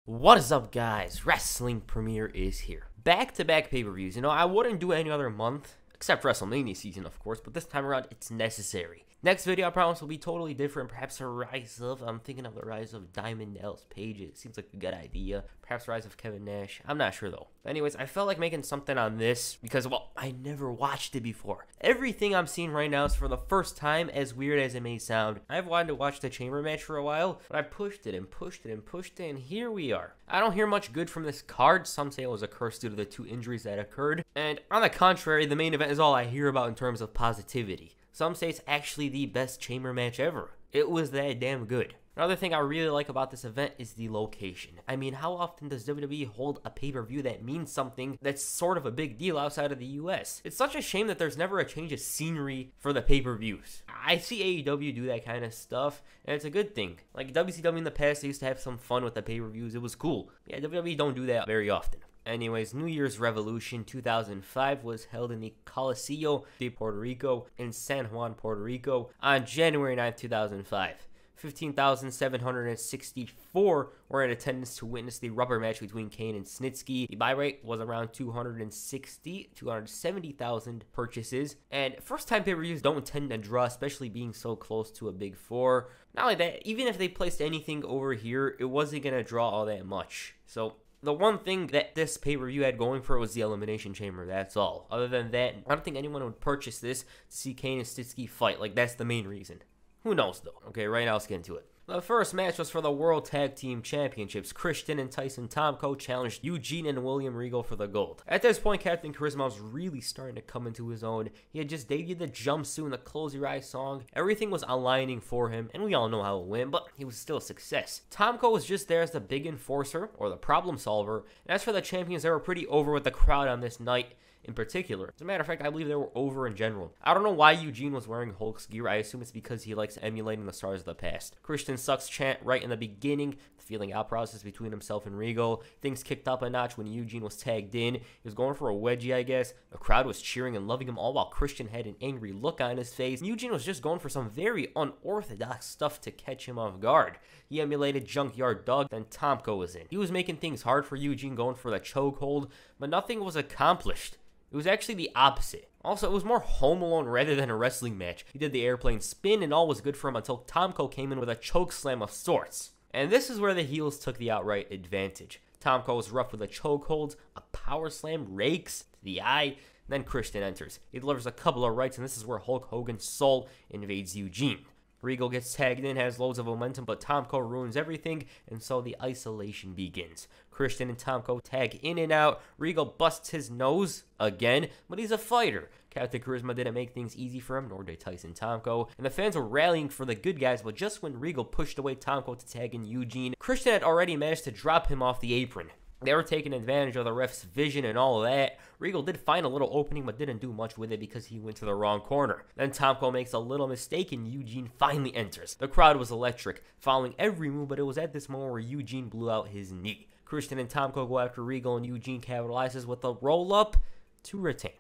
What is up, guys? Wrestling Premiere is here. Back-to-back pay-per-views. You know, I wouldn't do it any other month, except WrestleMania season, of course, but this time around, it's necessary. Next video, I promise, will be totally different. Perhaps a rise of, I'm thinking of the rise of Diamond Dallas Page. It seems like a good idea. Perhaps rise of Kevin Nash. I'm not sure, though. Anyways, I felt like making something on this because, well, I never watched it before. Everything I'm seeing right now is for the first time, as weird as it may sound. I've wanted to watch the Chamber match for a while, but I pushed it and pushed it and pushed it, and here we are. I don't hear much good from this card. Some say it was a curse due to the 2 injuries that occurred. And on the contrary, the main event is all I hear about in terms of positivity. Some say it's actually the best Chamber match ever. It was that damn good. Another thing I really like about this event is the location. I mean, how often does WWE hold a pay-per-view that means something that's sort of a big deal outside of the US? It's such a shame that there's never a change of scenery for the pay-per-views. I see AEW do that kind of stuff, and it's a good thing. Like WCW in the past, they used to have some fun with the pay-per-views. It was cool. Yeah, WWE don't do that very often. Anyways, New Year's Revolution 2005 was held in the Coliseo de Puerto Rico in San Juan, Puerto Rico on January 9th, 2005. 15,764 were in attendance to witness the rubber match between Kane and Snisky. The buy rate was around 270,000 purchases. And first-time pay-per-views don't tend to draw, especially being so close to a big 4. Not only that, even if they placed anything over here, it wasn't going to draw all that much. So the one thing that this pay-per-view had going for it was the Elimination Chamber, that's all. Other than that, I don't think anyone would purchase this to see Kane and Snisky fight. Like, that's the main reason. Who knows, though? Okay, right now, let's get into it. The first match was for the World Tag Team Championships. Christian and Tyson Tomko challenged Eugene and William Regal for the gold. At this point, Captain Charisma was really starting to come into his own. He had just debuted the jumpsuit and the Close Your Eyes song. Everything was aligning for him, and we all know how it went, but he was still a success. Tomko was just there as the big enforcer, or the problem solver, and as for the champions, they were pretty over with the crowd on this night in particular. As a matter of fact, I believe they were over in general. I don't know why Eugene was wearing Hulk's gear. I assume it's because he likes emulating the stars of the past. Christian sucks chant right in the beginning, the feeling out process between himself and Regal. Things kicked up a notch when Eugene was tagged in. He was going for a wedgie, I guess. The crowd was cheering and loving him all while Christian had an angry look on his face. Eugene was just going for some very unorthodox stuff to catch him off guard. He emulated Junkyard Dog, then Tomko was in. He was making things hard for Eugene, going for the chokehold, but nothing was accomplished. It was actually the opposite. Also, it was more Home Alone rather than a wrestling match. He did the airplane spin and all was good for him until Tomko came in with a choke slam of sorts. And this is where the heels took the outright advantage. Tomko was rough with a chokehold, a power slam, rakes to the eye, then Christian enters. He delivers a couple of rights, and this is where Hulk Hogan's soul invades Eugene. Regal gets tagged in, has loads of momentum, but Tomko ruins everything, and so the isolation begins. Christian and Tomko tag in and out. Regal busts his nose again, but he's a fighter. Captain Charisma didn't make things easy for him, nor did Tyson Tomko, and the fans were rallying for the good guys, but just when Regal pushed away Tomko to tag in Eugene, Christian had already managed to drop him off the apron. They were taking advantage of the ref's vision and all of that. Regal did find a little opening, but didn't do much with it because he went to the wrong corner. Then Tomko makes a little mistake, and Eugene finally enters. The crowd was electric, following every move, but it was at this moment where Eugene blew out his knee. Christian and Tomko go after Regal, and Eugene capitalizes with a roll-up to retain.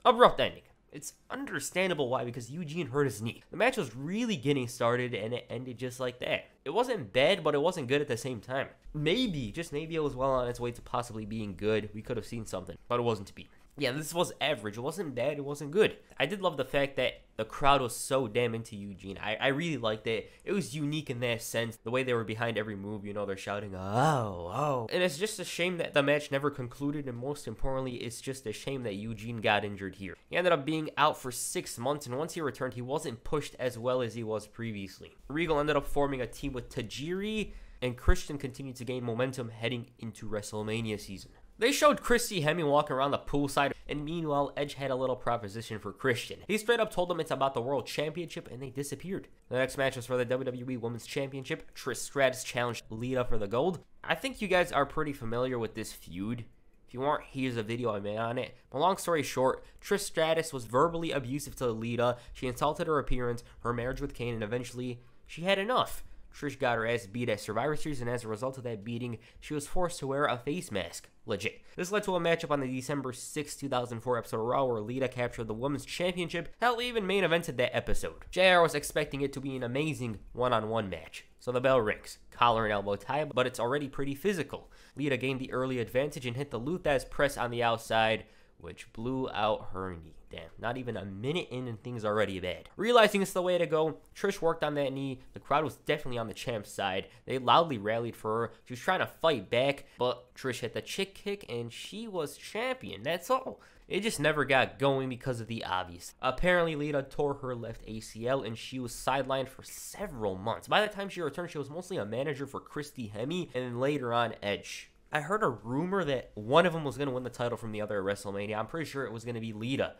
Abrupt ending. It's understandable why, because Eugene hurt his knee. The match was really getting started, and it ended just like that. It wasn't bad, but it wasn't good at the same time. Maybe, just maybe it was well on its way to possibly being good. We could have seen something, but it wasn't to be. Yeah, this was average. It wasn't bad. It wasn't good. I did love the fact that the crowd was so damn into Eugene. I really liked it. It was unique in that sense. The way they were behind every move, you know, they're shouting, oh, oh. And it's just a shame that the match never concluded, and most importantly, it's just a shame that Eugene got injured here. He ended up being out for 6 months, and once he returned, he wasn't pushed as well as he was previously. Regal ended up forming a team with Tajiri, and Christian continued to gain momentum heading into WrestleMania season. They showed Christy Hemme walking around the poolside, and meanwhile, Edge had a little proposition for Christian. He straight up told them it's about the World Championship, and they disappeared. The next match was for the WWE Women's Championship. Trish Stratus challenged Lita for the gold. I think you guys are pretty familiar with this feud. If you aren't, here's a video I made on it. But long story short, Trish Stratus was verbally abusive to Lita. She insulted her appearance, her marriage with Kane, and eventually, she had enough. Trish got her ass beat at Survivor Series, and as a result of that beating, she was forced to wear a face mask. Legit. This led to a matchup on the December 6, 2004 episode of Raw where Lita captured the Women's Championship. Hell, even main evented that episode. JR was expecting it to be an amazing one-on-one match. So the bell rings. Collar and elbow tie, but it's already pretty physical. Lita gained the early advantage and hit the Luthez press on the outside, which blew out her knee. Damn, not even a minute in and things already bad. Realizing it's the way to go, Trish worked on that knee. The crowd was definitely on the champ's side. They loudly rallied for her. She was trying to fight back, but Trish hit the chick kick and she was champion. That's all. It just never got going because of the obvious. Apparently, Lita tore her left ACL and she was sidelined for several months. By the time she returned, she was mostly a manager for Christy Hemme and then later on Edge. I heard a rumor that one of them was going to win the title from the other at WrestleMania. I'm pretty sure it was going to be Lita.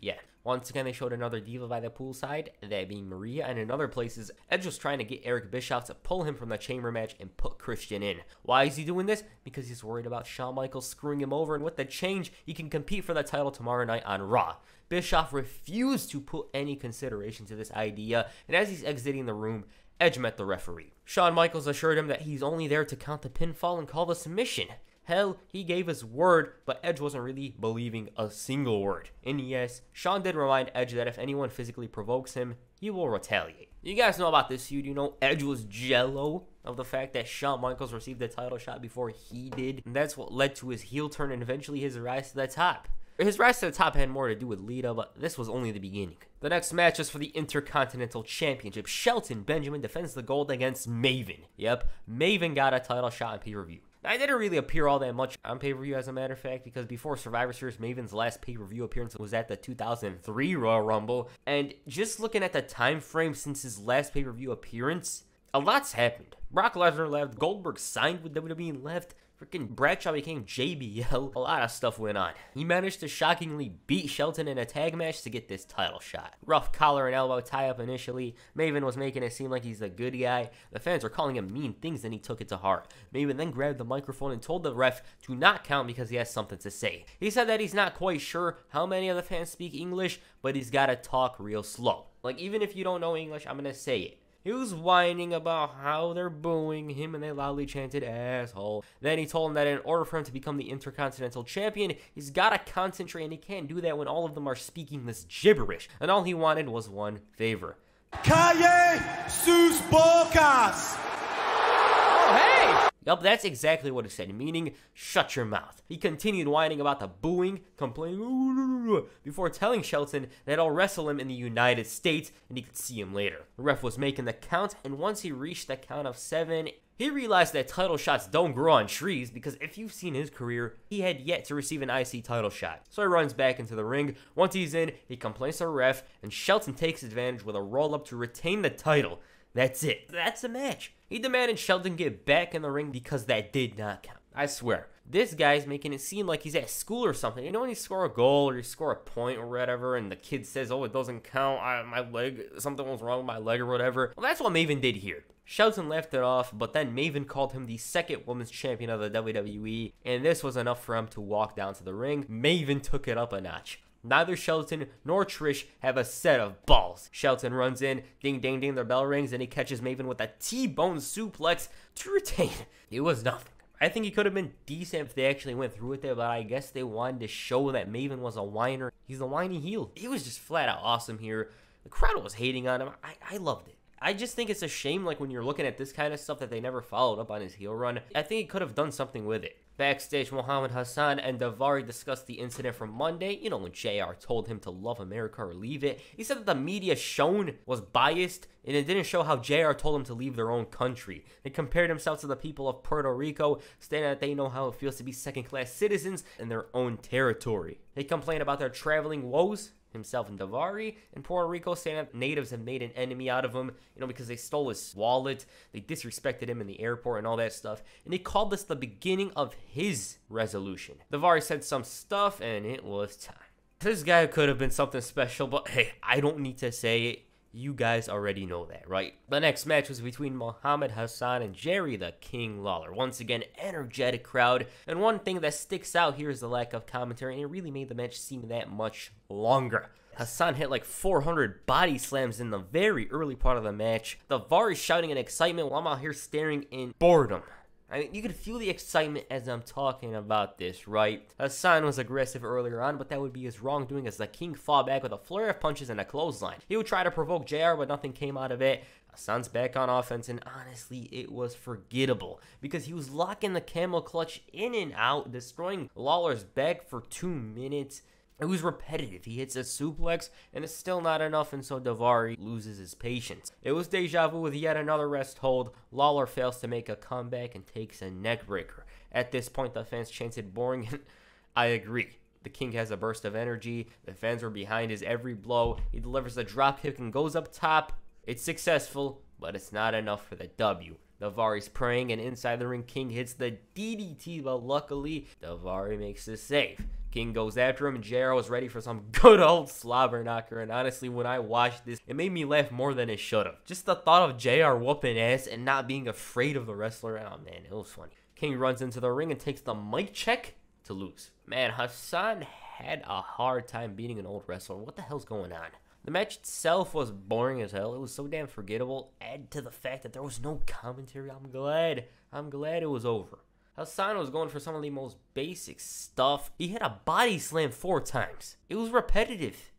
Yeah, once again, they showed another diva by the poolside, that being Maria, and in other places, Edge was trying to get Eric Bischoff to pull him from the chamber match and put Christian in. Why is he doing this? Because he's worried about Shawn Michaels screwing him over, and with the change, he can compete for the title tomorrow night on Raw. Bischoff refused to put any consideration to this idea, and as he's exiting the room, Edge met the referee. Shawn Michaels assured him that he's only there to count the pinfall and call the submission. Hell, he gave his word, but Edge wasn't really believing a single word. And yes, Shawn did remind Edge that if anyone physically provokes him, he will retaliate. You guys know about this feud. You know Edge was jello of the fact that Shawn Michaels received the title shot before he did. And that's what led to his heel turn and eventually his rise to the top. His rise to the top had more to do with Lita, but this was only the beginning. The next match is for the Intercontinental Championship. Shelton Benjamin defends the gold against Maven. Yep, Maven got a title shot on pay-per-view. I didn't really appear all that much on pay-per-view, as a matter of fact, because before Survivor Series, Maven's last pay-per-view appearance was at the 2003 Royal Rumble. And just looking at the time frame since his last pay-per-view appearance, a lot's happened. Brock Lesnar left, Goldberg signed with WWE and left, freaking Bradshaw became JBL. A lot of stuff went on. He managed to shockingly beat Shelton in a tag match to get this title shot. Rough collar and elbow tie-up initially. Maven was making it seem like he's a good guy. The fans were calling him mean things and he took it to heart. Maven then grabbed the microphone and told the ref to not count because he has something to say. He said that he's not quite sure how many of the fans speak English, but he's got to talk real slow. Like, even if you don't know English, I'm going to say it. He was whining about how they're booing him and they loudly chanted, "asshole." Then he told him that in order for him to become the Intercontinental Champion, he's got to concentrate, and he can't do that when all of them are speaking this gibberish. And all he wanted was one favor. Calle sus bocas! Oh, hey! Yup, that's exactly what it said, meaning, shut your mouth. He continued whining about the booing, complaining, before telling Shelton that he'll wrestle him in the United States and he could see him later. The ref was making the count, and once he reached the count of 7, he realized that title shots don't grow on trees, because if you've seen his career, he had yet to receive an IC title shot. So he runs back into the ring. Once he's in, he complains to the ref, and Shelton takes advantage with a roll-up to retain the title. That's it. That's the match. He demanded Shelton get back in the ring because that did not count. I swear. This guy's making it seem like he's at school or something. You know when you score a goal or you score a point or whatever and the kid says, "Oh, it doesn't count, my leg, something was wrong with my leg," or whatever. Well, that's what Maven did here. Shelton laughed it off, but then Maven called him the second women's champion of the WWE, and this was enough for him to walk down to the ring. Maven took it up a notch. Neither Shelton nor Trish have a set of balls. Shelton runs in, ding ding ding, their bell rings, and he catches Maven with a T-bone suplex to retain. It was nothing. I think he could have been decent if they actually went through with it, but I guess they wanted to show that Maven was a whiner. He's a whiny heel. He was just flat out awesome here. The crowd was hating on him. I loved it. I just think it's a shame, like, when you're looking at this kind of stuff, that they never followed up on his heel run. I think he could have done something with it. Backstage, Muhammad Hassan and Daivari discussed the incident from Monday. You know, when JR told him to love America or leave it. He said that the media shown was biased, and it didn't show how JR told him to leave their own country. They compared himself to the people of Puerto Rico, stating that they know how it feels to be second-class citizens in their own territory. They complained about their traveling woes, himself and Daivari, in Puerto Rico, saying that natives have made an enemy out of him, you know, because they stole his wallet, they disrespected him in the airport and all that stuff, and he called this the beginning of his resolution. Daivari said some stuff, and it was time. This guy could have been something special, but hey, I don't need to say it. You guys already know that, right? The next match was between Muhammad Hassan and Jerry the King Lawler. Once again, energetic crowd. And one thing that sticks out here is the lack of commentary, and it really made the match seem that much longer. Hassan hit like 400 body slams in the very early part of the match. Daivari shouting in excitement while I'm out here staring in boredom. I mean, you can feel the excitement as I'm talking about this, right? Hassan was aggressive earlier on, but that would be his wrongdoing as the King fought back with a flurry of punches and a clothesline. He would try to provoke JR, but nothing came out of it. Hassan's back on offense, and honestly, it was forgettable because he was locking the camel clutch in and out, destroying Lawler's back for 2 minutes. It was repetitive. He hits a suplex, and it's still not enough, and so Daivari loses his patience. It was deja vu with yet another rest hold. Lawler fails to make a comeback and takes a neckbreaker. At this point, the fans chanted boring, and I agree. The King has a burst of energy. The fans were behind his every blow. He delivers a dropkick and goes up top. It's successful, but it's not enough for the W. Daivari's praying, and inside the ring, King hits the DDT, but luckily, Daivari makes the save. King goes after him, and JR was ready for some good old slobber knocker, and honestly, when I watched this, it made me laugh more than it should have. Just the thought of JR whooping ass and not being afraid of the wrestler, oh man, it was funny. King runs into the ring and takes the mic check to lose. Man, Hassan had a hard time beating an old wrestler. What the hell's going on? The match itself was boring as hell. It was so damn forgettable. Add to the fact that there was no commentary. I'm glad it was over. Hassan was going for some of the most basic stuff. He hit a body slam 4 times. It was repetitive.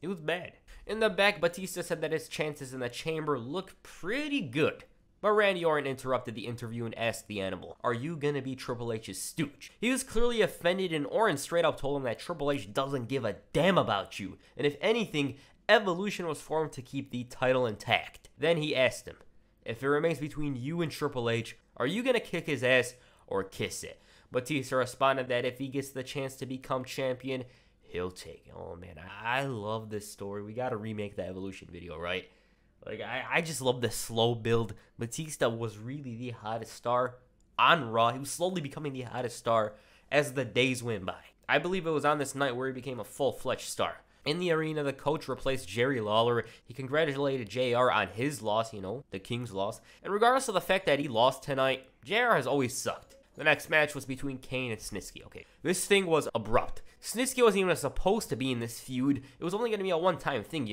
It was bad. In the back, Batista said that his chances in the chamber look pretty good. But Randy Orton interrupted the interview and asked the Animal, "Are you gonna be Triple H's stooge?" He was clearly offended, and Orton straight up told him that Triple H doesn't give a damn about you. And if anything, Evolution was formed to keep the title intact. Then he asked him, "If it remains between you and Triple H, are you gonna kick his ass or kiss it?" Batista responded that if he gets the chance to become champion, he'll take it. Oh man, I love this story. We gotta remake the Evolution video, right? Like, I just love the slow build. Batista was really the hottest star on Raw. He was slowly becoming the hottest star as the days went by. I believe it was on this night where he became a full-fledged star. In the arena, the coach replaced Jerry Lawler. He congratulated JR on his loss, the King's loss. And regardless of the fact that he lost tonight, JR has always sucked. The next match was between Kane and Snisky. Okay, this thing was abrupt. Snisky wasn't even supposed to be in this feud. It was only going to be a one-time thing,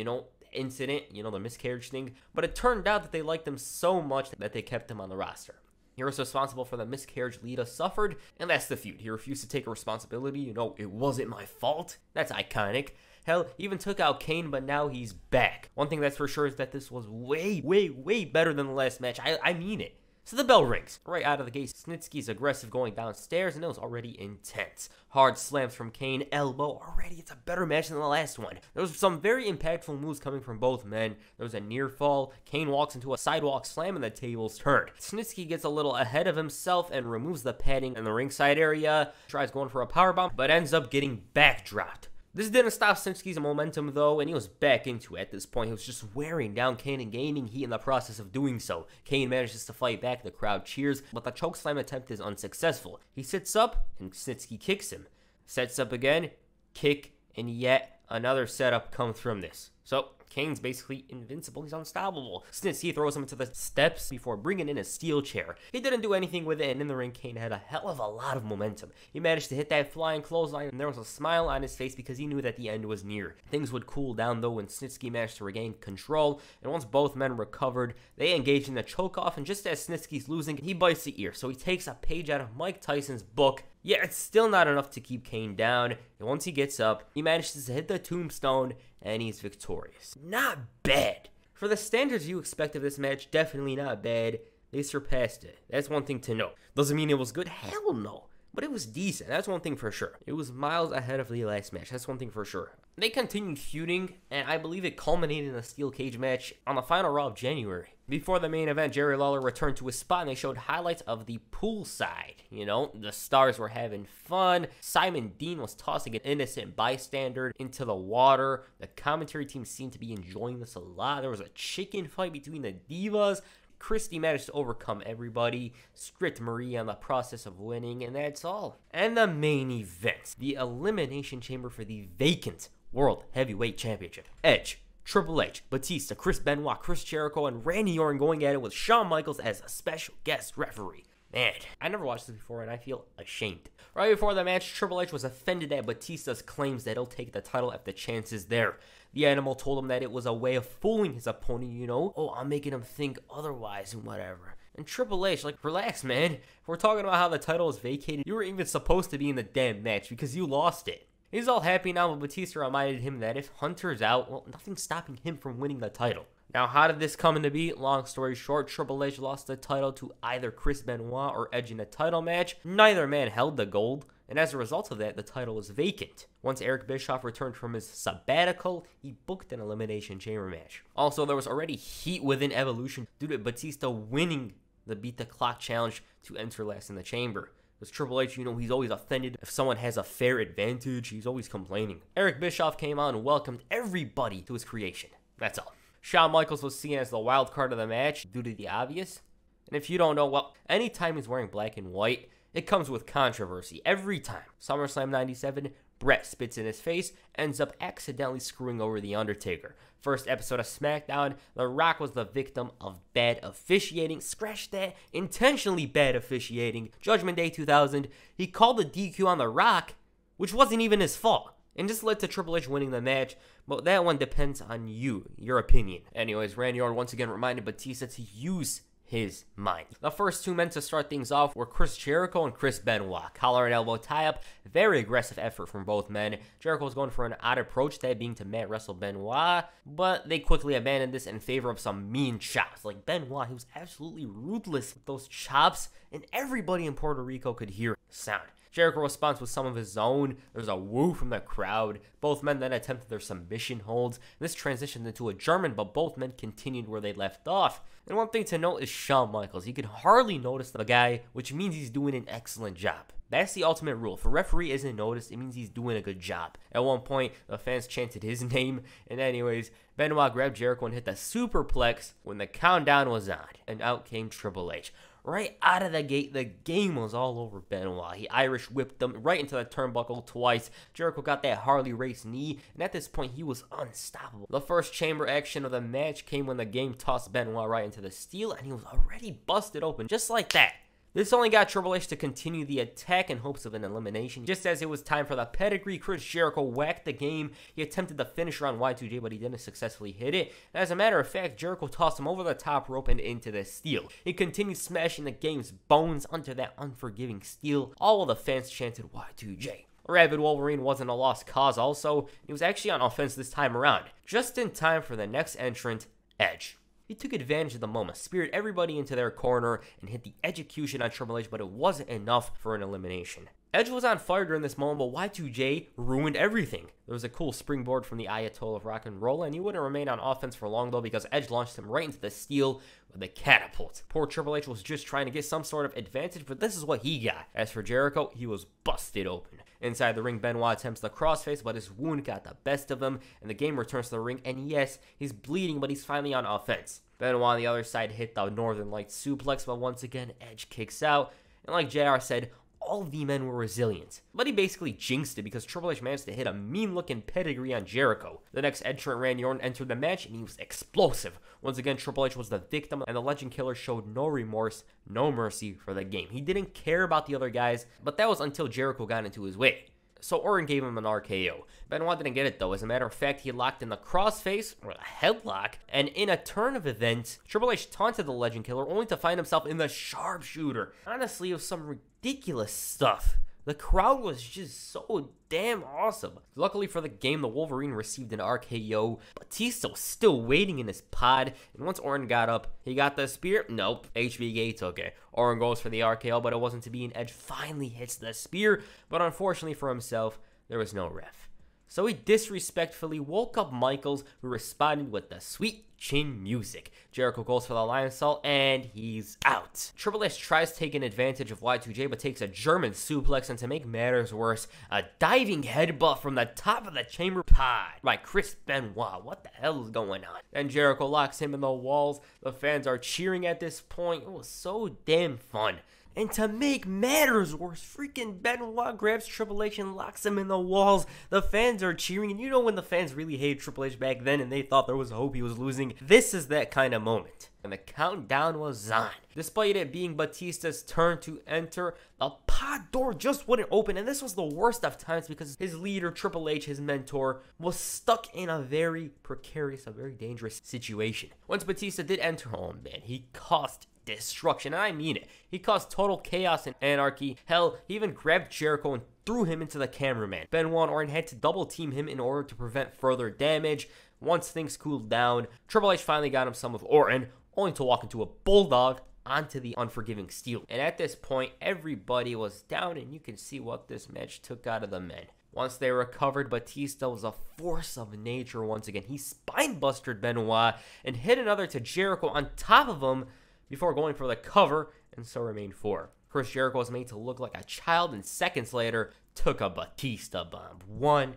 incident, the miscarriage thing. But it turned out that they liked him so much that they kept him on the roster. He was responsible for the miscarriage Lita suffered, and that's the feud. He refused to take responsibility. It wasn't my fault. That's iconic. Hell, he even took out Kane, but now he's back. One thing that's for sure is that this was way, way, way better than the last match. I mean it. So the bell rings. Right out of the gate, Snitsky's aggressive going downstairs, and it was already intense. Hard slams from Kane, elbow. Already, it's a better match than the last one. There was some very impactful moves coming from both men. There was a near fall. Kane walks into a sidewalk slam, and the tables turned. Snitsky gets a little ahead of himself and removes the padding in the ringside area. Tries going for a powerbomb, but ends up getting backdropped. This didn't stop Snitsky's momentum, though, and he was back into it at this point. He was just wearing down Kane and gaining heat in the process of doing so. Kane manages to fight back, the crowd cheers, but the chokeslam attempt is unsuccessful. He sits up, and Snitsky kicks him. Sets up again, kick, and yet another setup comes from this. So, Kane's basically invincible. He's unstoppable. Snitsky throws him into the steps before bringing in a steel chair. He didn't do anything with it, and in the ring, Kane had a hell of a lot of momentum. He managed to hit that flying clothesline, and there was a smile on his face because he knew that the end was near. Things would cool down, though, when Snitsky managed to regain control, and once both men recovered, they engaged in a choke-off, and just as Snitsky's losing, he bites the ear, so he takes a page out of Mike Tyson's book. Yeah, it's still not enough to keep Kane down, and once he gets up, he manages to hit the tombstone, and he's victorious. Not bad. For the standards you expect of this match, definitely not bad. They surpassed it. That's one thing to know. Doesn't mean it was good? Hell no. But it was decent. That's one thing for sure. It was miles ahead of the last match. That's one thing for sure. They continued feuding, and I believe it culminated in a steel cage match on the final Raw of January. Before the main event, Jerry Lawler returned to his spot, and they showed highlights of the poolside. The stars were having fun. Simon Dean was tossing an innocent bystander into the water. The commentary team seemed to be enjoying this a lot. There was a chicken fight between the Divas. Christie managed to overcome everybody, stripped Marie on the process of winning, and that's all. And the main event, the Elimination Chamber for the vacant World Heavyweight Championship. Edge, Triple H, Batista, Chris Benoit, Chris Jericho, and Randy Orton going at it with Shawn Michaels as a special guest referee. Man, I never watched this before and I feel ashamed. Right before the match, Triple H was offended at Batista's claims that he'll take the title if the chance is there. The Animal told him that it was a way of fooling his opponent, you know? Oh, I'm making him think otherwise and whatever. And Triple H, like, relax, man. If we're talking about how the title is vacated, you were even supposed to be in the damn match because you lost it. He's all happy now, but Batista reminded him that if Hunter's out, well, nothing's stopping him from winning the title. Now, how did this come into be? Long story short, Triple H lost the title to either Chris Benoit or Edge in a title match. Neither man held the gold, and as a result of that, the title was vacant. Once Eric Bischoff returned from his sabbatical, he booked an Elimination Chamber match. Also, there was already heat within Evolution due to Batista winning the Beat the Clock challenge to enter last in the chamber. Because Triple H, you know, he's always offended if someone has a fair advantage. He's always complaining. Eric Bischoff came out and welcomed everybody to his creation. That's all. Shawn Michaels was seen as the wild card of the match due to the obvious. And if you don't know, well, anytime he's wearing black and white, it comes with controversy. Every time. SummerSlam 97, Brett spits in his face, ends up accidentally screwing over The Undertaker. First episode of SmackDown, The Rock was the victim of bad officiating. Scratch that, intentionally bad officiating. Judgment Day 2000, he called the DQ on The Rock, which wasn't even his fault. And just led to Triple H winning the match, but that one depends on you, your opinion. Anyways, Randy Orton once again reminded Batista to use his mind. The first two men to start things off were Chris Jericho and Chris Benoit. Collar and elbow tie-up, very aggressive effort from both men. Jericho was going for an odd approach, that being to mat wrestle Benoit, but they quickly abandoned this in favor of some mean chops. Like Benoit, he was absolutely ruthless with those chops, and everybody in Puerto Rico could hear the sound. Jericho responds with some of his own. There's a woo from the crowd. Both men then attempted their submission holds. This transitioned into a German, but both men continued where they left off. And one thing to note is Shawn Michaels. You can hardly notice the guy, which means he's doing an excellent job. That's the ultimate rule. If a referee isn't noticed, it means he's doing a good job. At one point, the fans chanted his name. And anyways, Benoit grabbed Jericho and hit the superplex when the countdown was on. And out came Triple H. Right out of the gate, the game was all over Benoit. He Irish whipped them right into the turnbuckle twice. Jericho got that Harley Race knee, and at this point, he was unstoppable. The first chamber action of the match came when the game tossed Benoit right into the steel, and he was already busted open, just like that. This only got Triple H to continue the attack in hopes of an elimination. Just as it was time for the pedigree, Chris Jericho whacked the game. He attempted the finisher on Y2J, but he didn't successfully hit it. As a matter of fact, Jericho tossed him over the top rope and into the steel. He continued smashing the game's bones onto that unforgiving steel, all while the fans chanted Y2J. Rabid Wolverine wasn't a lost cause also. He was actually on offense this time around, just in time for the next entrant, Edge. He took advantage of the moment, speared everybody into their corner, and hit the execution on Triple H, but it wasn't enough for an elimination. Edge was on fire during this moment, but Y2J ruined everything. There was a cool springboard from the Ayatollah of Rock and Roll, and he wouldn't remain on offense for long though because Edge launched him right into the steel with a catapult. Poor Triple H was just trying to get some sort of advantage, but this is what he got. As for Jericho, he was busted open. Inside the ring, Benoit attempts the crossface, but his wound got the best of him, and the game returns to the ring, and yes, he's bleeding, but he's finally on offense. Benoit on the other side hit the Northern Lights suplex, but once again, Edge kicks out, and like JR said, all the men were resilient. But he basically jinxed it because Triple H managed to hit a mean-looking pedigree on Jericho. The next entrant, Randy Orton, entered the match, and he was explosive. Once again, Triple H was the victim, and the Legend Killer showed no remorse, no mercy for the game. He didn't care about the other guys, but that was until Jericho got into his way. So Orton gave him an RKO. Benoit didn't get it though. As a matter of fact, he locked in the crossface, or a headlock, and in a turn of events, Triple H taunted the Legend Killer only to find himself in the sharpshooter. Honestly, it was some ridiculous stuff. The crowd was just so damn awesome. Luckily for the game, the Wolverine received an RKO. Batista was still waiting in his pod, and once Orton got up, he got the spear. Nope, HBK took it. Orton goes for the RKO, but it wasn't to be, and Edge finally hits the spear, but unfortunately for himself, there was no ref. So he disrespectfully woke up Michaels, who responded with the sweet chin music. Jericho goes for the Lionsault, and he's out. Triple H tries taking advantage of Y2J, but takes a German suplex, and to make matters worse, a diving headbutt from the top of the chamber pod by Chris Benoit. What the hell is going on? Then Jericho locks him in the walls. The fans are cheering at this point. It was so damn fun. And to make matters worse, freaking Benoit grabs Triple H and locks him in the walls. The fans are cheering, and you know when the fans really hated Triple H back then and they thought there was hope he was losing? This is that kind of moment. And the countdown was on. Despite it being Batista's turn to enter, the pod door just wouldn't open, and this was the worst of times because his leader, Triple H, his mentor, was stuck in a very precarious, a very dangerous situation. Once Batista did enter, oh man, he caused destruction, and I mean it. He caused total chaos and anarchy. Hell, he even grabbed Jericho and threw him into the cameraman. Benoit and Orton had to double team him in order to prevent further damage. Once things cooled down, Triple H finally got him some with Orton, only to walk into a bulldog onto the unforgiving steel. And at this point, everybody was down, and you can see what this match took out of the men. Once they recovered, Batista was a force of nature once again. He spine-bustered Benoit and hit another to Jericho on top of him before going for the cover, and so remained 4. First, Jericho was made to look like a child, and seconds later, took a Batista bomb. 1,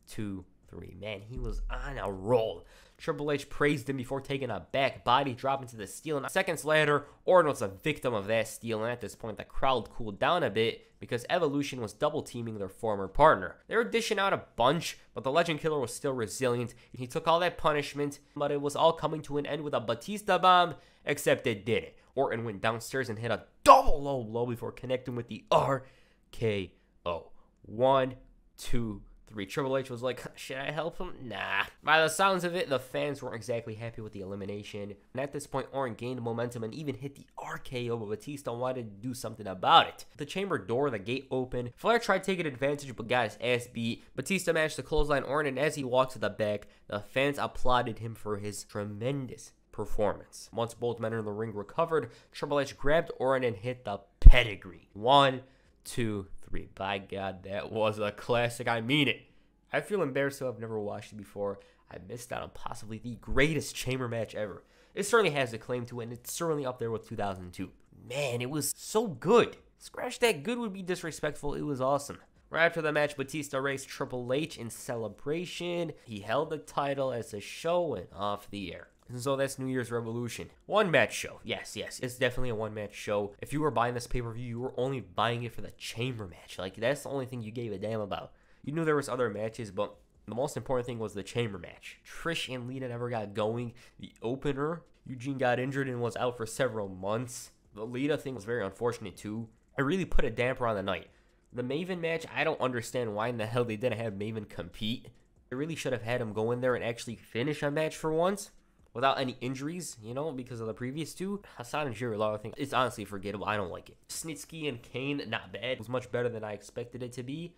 2, 3. Man, he was on a roll. Triple H praised him before taking a back body drop into the steel, and seconds later, Orton was a victim of that steel, and at this point, the crowd cooled down a bit because Evolution was double-teaming their former partner. They were dishing out a bunch, but the Legend Killer was still resilient. He took all that punishment, but it was all coming to an end with a Batista bomb, except it didn't. Orton went downstairs and hit a double low blow before connecting with the RKO. 1, 2, 3. Triple H was like, should I help him? Nah. By the sounds of it, the fans weren't exactly happy with the elimination. And at this point, Orton gained momentum and even hit the RKO, but Batista wanted to do something about it. The chamber door, the gate opened. Flair tried taking advantage, but got his ass beat. Batista managed to clothesline Orton, and as he walked to the back, the fans applauded him for his tremendous performance. Once both men in the ring recovered, Triple H grabbed Orton and hit the pedigree. 1, 2, 3. By God, that was a classic. I mean it. I feel embarrassed to have never watched it before. I missed out on possibly the greatest chamber match ever. It certainly has a claim to it, and it's certainly up there with 2002. Man, it was so good. Scratch that good would be disrespectful. It was awesome. Right after the match, Batista raced Triple H in celebration. He held the title as the show went off the air. And so that's New Year's Revolution. One-match show. Yes, it's definitely a one-match show. If you were buying this pay-per-view, you were only buying it for the chamber match. Like, that's the only thing you gave a damn about. You knew there was other matches, but the most important thing was the chamber match. Trish and Lita never got going. The opener, Eugene got injured and was out for several months. The Lita thing was very unfortunate, too. It really put a damper on the night. The Maven match, I don't understand why in the hell they didn't have Maven compete. They really should have had him go in there and actually finish a match for once, without any injuries, you know, because of the previous two. Hassan and Giroud, I think it's honestly forgettable. I don't like it. Snisky and Kane, not bad. It was much better than I expected it to be.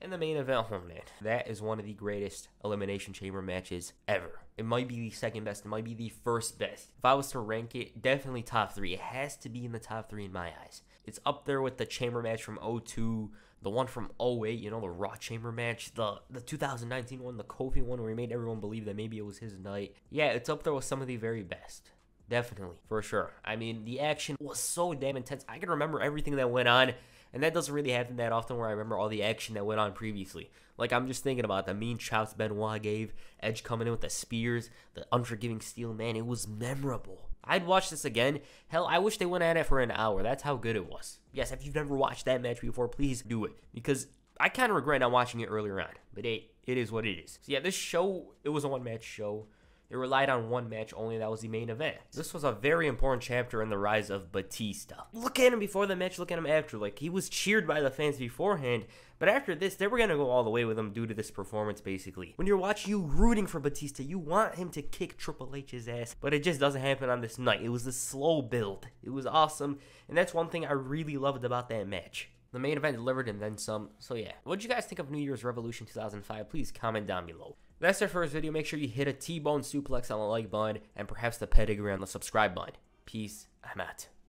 And the main event, oh man, that is one of the greatest Elimination Chamber matches ever. It might be the second best. It might be the first best. If I was to rank it, definitely top 3. It has to be in the top 3 in my eyes. It's up there with the chamber match from 2002, the one from 2008, you know, the Raw chamber match, the 2019 one, the Kofi one where he made everyone believe that maybe it was his night. Yeah, it's up there with some of the very best. Definitely, for sure. I mean, the action was so damn intense. I can remember everything that went on, and that doesn't really happen that often where I remember all the action that went on previously. Like, I'm just thinking about the mean chops Benoit gave, Edge coming in with the spears, the unforgiving steel, man, it was memorable. I'd watch this again. Hell, I wish they went at it for an hour. That's how good it was. Yes, if you've never watched that match before, please do it. Because I kind of regret not watching it earlier on. But hey, it is what it is. So yeah, this show, it was a one-match show. It relied on one match only. That was the main event. This was a very important chapter in the rise of Batista. Look at him before the match. Look at him after. Like, he was cheered by the fans beforehand. But after this, they were going to go all the way with him due to this performance, basically. When you're watching, you rooting for Batista. You want him to kick Triple H's ass. But it just doesn't happen on this night. It was a slow build. It was awesome. And that's one thing I really loved about that match. The main event delivered and then some. So yeah, what'd you guys think of New Year's Revolution 2005? Please comment down below. That's our first video. Make sure you hit a T-bone suplex on the like button and perhaps the pedigree on the subscribe button. Peace. I'm out.